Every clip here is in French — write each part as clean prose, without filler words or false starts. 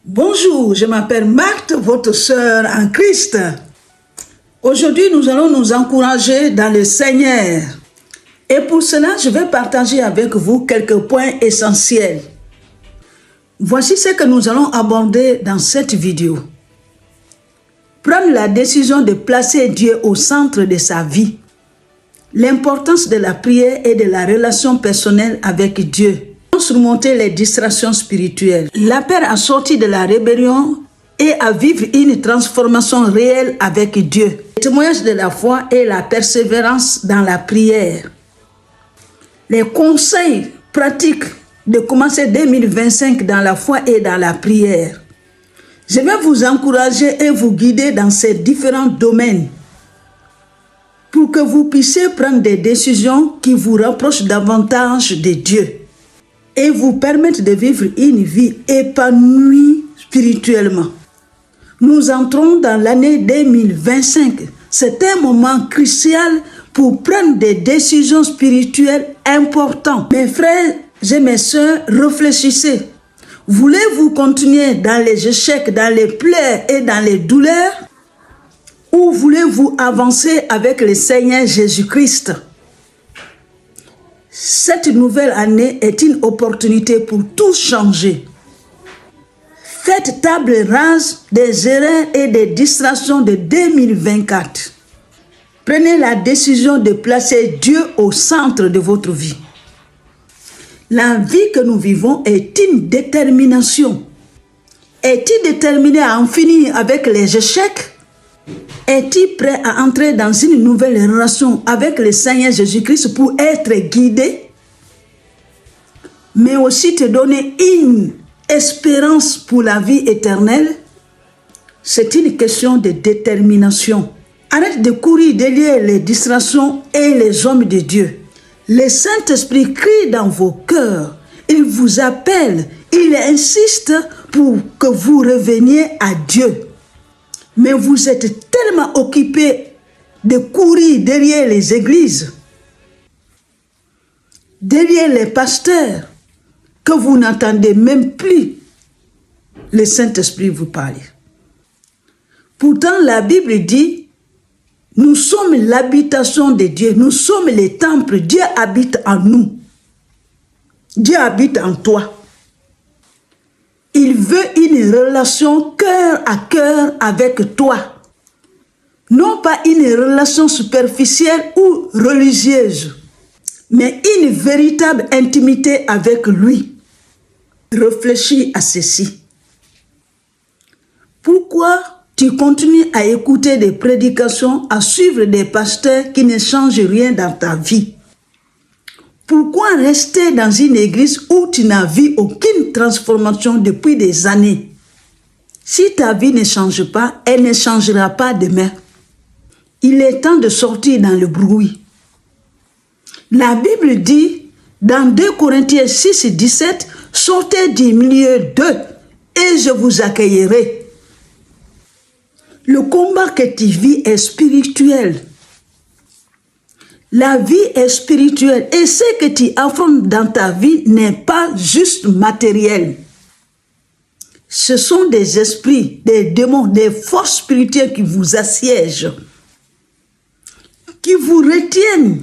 Bonjour, je m'appelle Marthe, votre sœur en Christ. Aujourd'hui, nous allons nous encourager dans le Seigneur. Et pour cela, je vais partager avec vous quelques points essentiels. Voici ce que nous allons aborder dans cette vidéo. Prendre la décision de placer Dieu au centre de sa vie. L'importance de la prière et de la relation personnelle avec Dieu. Surmonter les distractions spirituelles. L'appel à sortir de la rébellion et à vivre une transformation réelle avec Dieu. Le témoignage de la foi et la persévérance dans la prière. Les conseils pratiques de commencer 2025 dans la foi et dans la prière. Je vais vous encourager et vous guider dans ces différents domaines pour que vous puissiez prendre des décisions qui vous rapprochent davantage de Dieu et vous permettent de vivre une vie épanouie spirituellement. Nous entrons dans l'année 2025. C'est un moment crucial pour prendre des décisions spirituelles importantes. Mes frères et mes sœurs, réfléchissez. Voulez-vous continuer dans les échecs, dans les plaies et dans les douleurs? Ou voulez-vous avancer avec le Seigneur Jésus-Christ? Cette nouvelle année est une opportunité pour tout changer. Faites table rase des erreurs et des distractions de 2024. Prenez la décision de placer Dieu au centre de votre vie. La vie que nous vivons est une détermination. Es-tu déterminé à en finir avec les échecs? Es-tu prêt à entrer dans une nouvelle relation avec le Seigneur Jésus-Christ pour être guidé, mais aussi te donner une espérance pour la vie éternelle? C'est une question de détermination. Arrête de courir derrière les distractions et les hommes de Dieu. Le Saint-Esprit crie dans vos cœurs. Il vous appelle. Il insiste pour que vous reveniez à Dieu. Mais vous êtes tellement occupés de courir derrière les églises, derrière les pasteurs, que vous n'entendez même plus le Saint-Esprit vous parler. Pourtant, la Bible dit, nous sommes l'habitation de Dieu, nous sommes les temples, Dieu habite en nous. Dieu habite en toi. Il veut une relation cœur à cœur avec toi. Non pas une relation superficielle ou religieuse, mais une véritable intimité avec lui. Réfléchis à ceci. Pourquoi tu continues à écouter des prédications, à suivre des pasteurs qui ne changent rien dans ta vie? Pourquoi rester dans une église où tu n'as vu aucune transformation depuis des années? Si ta vie ne change pas, elle ne changera pas demain. Il est temps de sortir dans le bruit. La Bible dit, dans 2 Corinthiens 6, 17, « Sortez du milieu d'eux et je vous accueillerai. » Le combat que tu vis est spirituel. La vie est spirituelle et ce que tu affrontes dans ta vie n'est pas juste matériel. Ce sont des esprits, des démons, des forces spirituelles qui vous assiègent, qui vous retiennent.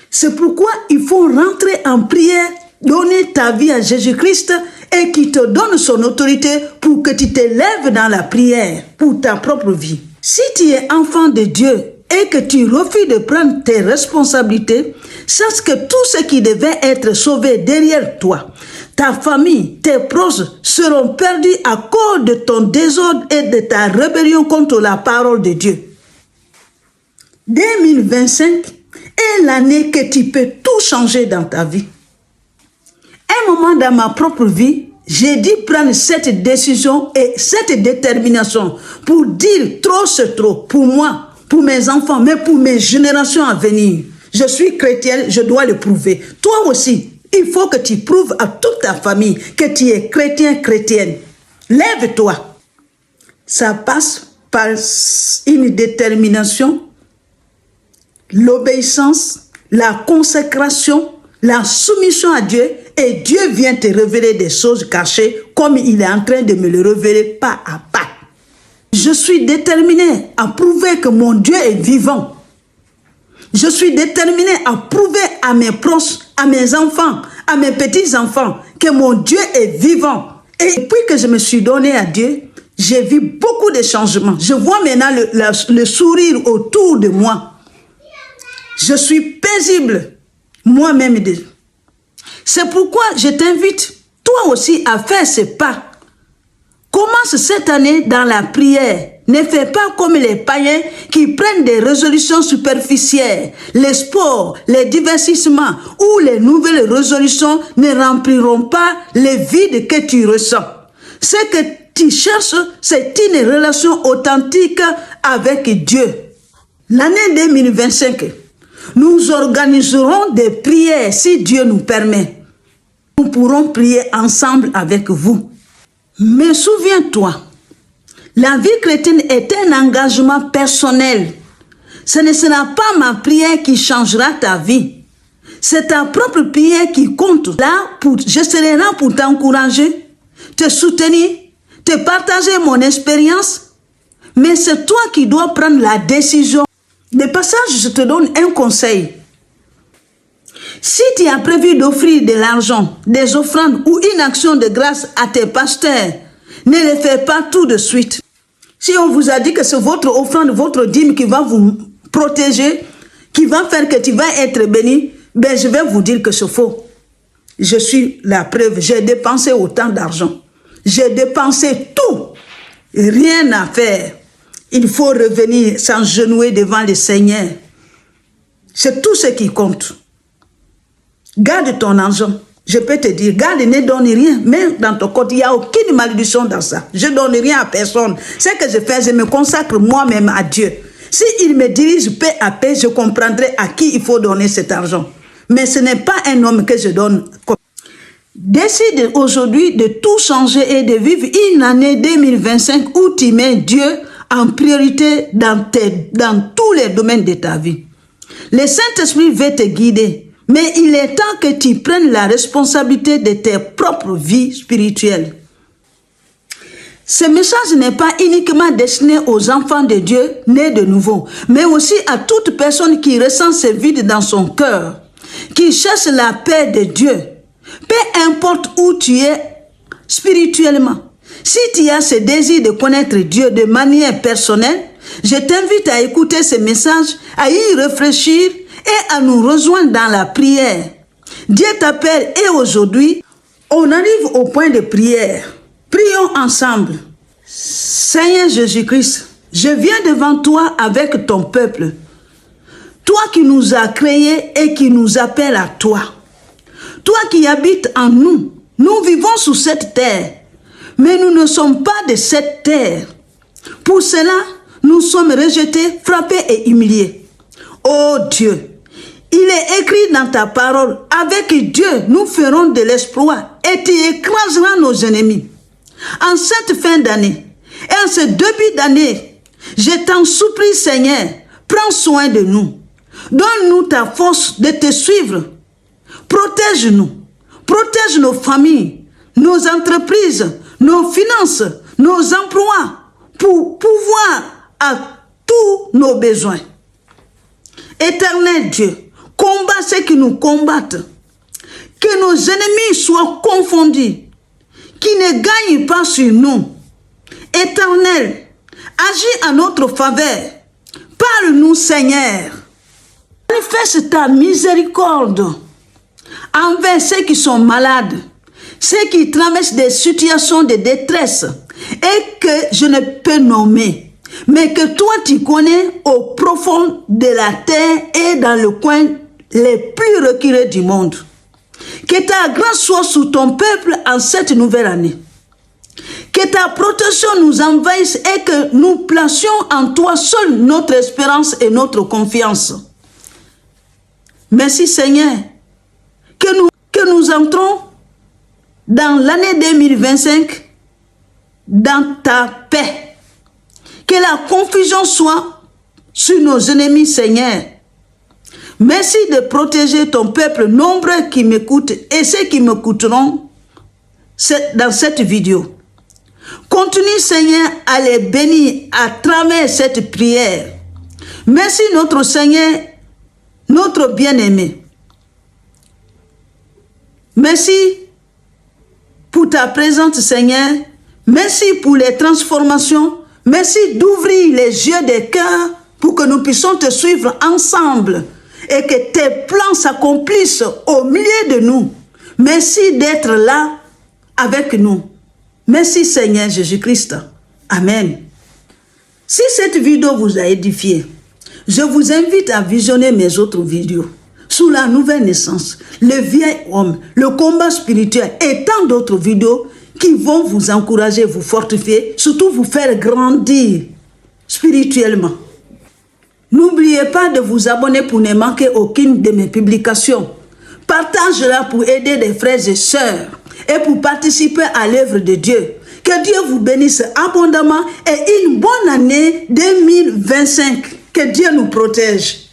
C'est pourquoi il faut rentrer en prière, donner ta vie à Jésus-Christ et qui te donne son autorité pour que tu te lèves dans la prière pour ta propre vie. Si tu es enfant de Dieu, et que tu refuses de prendre tes responsabilités, sache que tout ce qui devait être sauvé derrière toi, ta famille, tes proches seront perdus à cause de ton désordre et de ta rébellion contre la parole de Dieu. 2025 est l'année que tu peux tout changer dans ta vie. Un moment dans ma propre vie, j'ai dû prendre cette décision et cette détermination pour dire trop c'est trop pour moi, pour mes enfants, mais pour mes générations à venir. Je suis chrétienne, je dois le prouver. Toi aussi, il faut que tu prouves à toute ta famille que tu es chrétien, chrétienne. Lève-toi. Ça passe par une détermination, l'obéissance, la consécration, la soumission à Dieu, et Dieu vient te révéler des choses cachées comme il est en train de me le révéler pas à pas. Je suis déterminé à prouver que mon Dieu est vivant. Je suis déterminé à prouver à mes proches, à mes enfants, à mes petits-enfants, que mon Dieu est vivant. Et depuis que je me suis donné à Dieu, j'ai vu beaucoup de changements. Je vois maintenant le sourire autour de moi. Je suis paisible, moi-même. C'est pourquoi je t'invite, toi aussi, à faire ce pas. Commence cette année dans la prière. Ne fais pas comme les païens qui prennent des résolutions superficielles. Les sports, les divertissements ou les nouvelles résolutions ne rempliront pas les vides que tu ressens. Ce que tu cherches, c'est une relation authentique avec Dieu. L'année 2025, nous organiserons des prières si Dieu nous permet. Nous pourrons prier ensemble avec vous. Mais souviens-toi, la vie chrétienne est un engagement personnel. Ce ne sera pas ma prière qui changera ta vie. C'est ta propre prière qui compte. Je serai là pour t'encourager, te soutenir, te partager mon expérience. Mais c'est toi qui dois prendre la décision. De passage, je te donne un conseil. Si tu as prévu d'offrir de l'argent, des offrandes ou une action de grâce à tes pasteurs, ne le fais pas tout de suite. Si on vous a dit que c'est votre offrande, votre dîme qui va vous protéger, qui va faire que tu vas être béni, ben je vais vous dire que c'est faux. Je suis la preuve. J'ai dépensé autant d'argent. J'ai dépensé tout. Rien à faire. Il faut revenir s'agenouiller devant le Seigneur. C'est tout ce qui compte. Garde ton argent. Je peux te dire, garde, ne donne rien. Mais dans ton compte, il n'y a aucune malédiction dans ça. Je ne donne rien à personne. Ce que je fais, je me consacre moi-même à Dieu. S'il me dirige paix à paix, je comprendrai à qui il faut donner cet argent. Mais ce n'est pas un homme que je donne. Décide aujourd'hui de tout changer et de vivre une année 2025 où tu mets Dieu en priorité dans tous les domaines de ta vie. Le Saint-Esprit veut te guider. Mais il est temps que tu prennes la responsabilité de tes propres vies spirituelles. Ce message n'est pas uniquement destiné aux enfants de Dieu nés de nouveau, mais aussi à toute personne qui ressent ce vide dans son cœur, qui cherche la paix de Dieu. Peu importe où tu es spirituellement. Si tu as ce désir de connaître Dieu de manière personnelle, je t'invite à écouter ce message, à y réfléchir et à nous rejoindre dans la prière. Dieu t'appelle et aujourd'hui, on arrive au point de prière. Prions ensemble. Seigneur Jésus-Christ, je viens devant toi avec ton peuple. Toi qui nous as créés et qui nous appelle à toi. Toi qui habites en nous. Nous vivons sur cette terre, mais nous ne sommes pas de cette terre. Pour cela, nous sommes rejetés, frappés et humiliés. Oh Dieu, il est écrit dans ta parole, avec Dieu, nous ferons de l'exploit et tu écraseras nos ennemis. En cette fin d'année et en ce début d'année, je t'en supplie Seigneur, prends soin de nous. Donne-nous ta force de te suivre. Protège-nous, protège nos familles, nos entreprises, nos finances, nos emplois, pour pouvoir à tous nos besoins. Éternel Dieu, combat ceux qui nous combattent. Que nos ennemis soient confondus. Qui ne gagnent pas sur nous. Éternel, agis à notre faveur. Parle-nous, Seigneur. Manifeste ta miséricorde envers ceux qui sont malades, ceux qui traversent des situations de détresse et que je ne peux nommer. Mais que toi tu connais au profond de la terre et dans le coin les plus reculés du monde. Que ta grâce soit sous ton peuple en cette nouvelle année. Que ta protection nous envahisse et que nous placions en toi seul notre espérance et notre confiance. Merci Seigneur. Que nous entrons dans l'année 2025 dans ta paix. Que la confusion soit sur nos ennemis, Seigneur. Merci de protéger ton peuple nombreux qui m'écoutent et ceux qui m'écouteront dans cette vidéo. Continue, Seigneur, à les bénir à travers cette prière. Merci, notre Seigneur, notre bien-aimé. Merci pour ta présence, Seigneur. Merci pour les transformations. Merci d'ouvrir les yeux des cœurs pour que nous puissions te suivre ensemble et que tes plans s'accomplissent au milieu de nous. Merci d'être là avec nous. Merci, Seigneur Jésus-Christ. Amen. Si cette vidéo vous a édifié, je vous invite à visionner mes autres vidéos sur la nouvelle naissance, le vieil homme, le combat spirituel et tant d'autres vidéos qui vont vous encourager, vous fortifier, surtout vous faire grandir spirituellement. N'oubliez pas de vous abonner pour ne manquer aucune de mes publications. Partagez-la pour aider des frères et sœurs et pour participer à l'œuvre de Dieu. Que Dieu vous bénisse abondamment et une bonne année 2025. Que Dieu nous protège.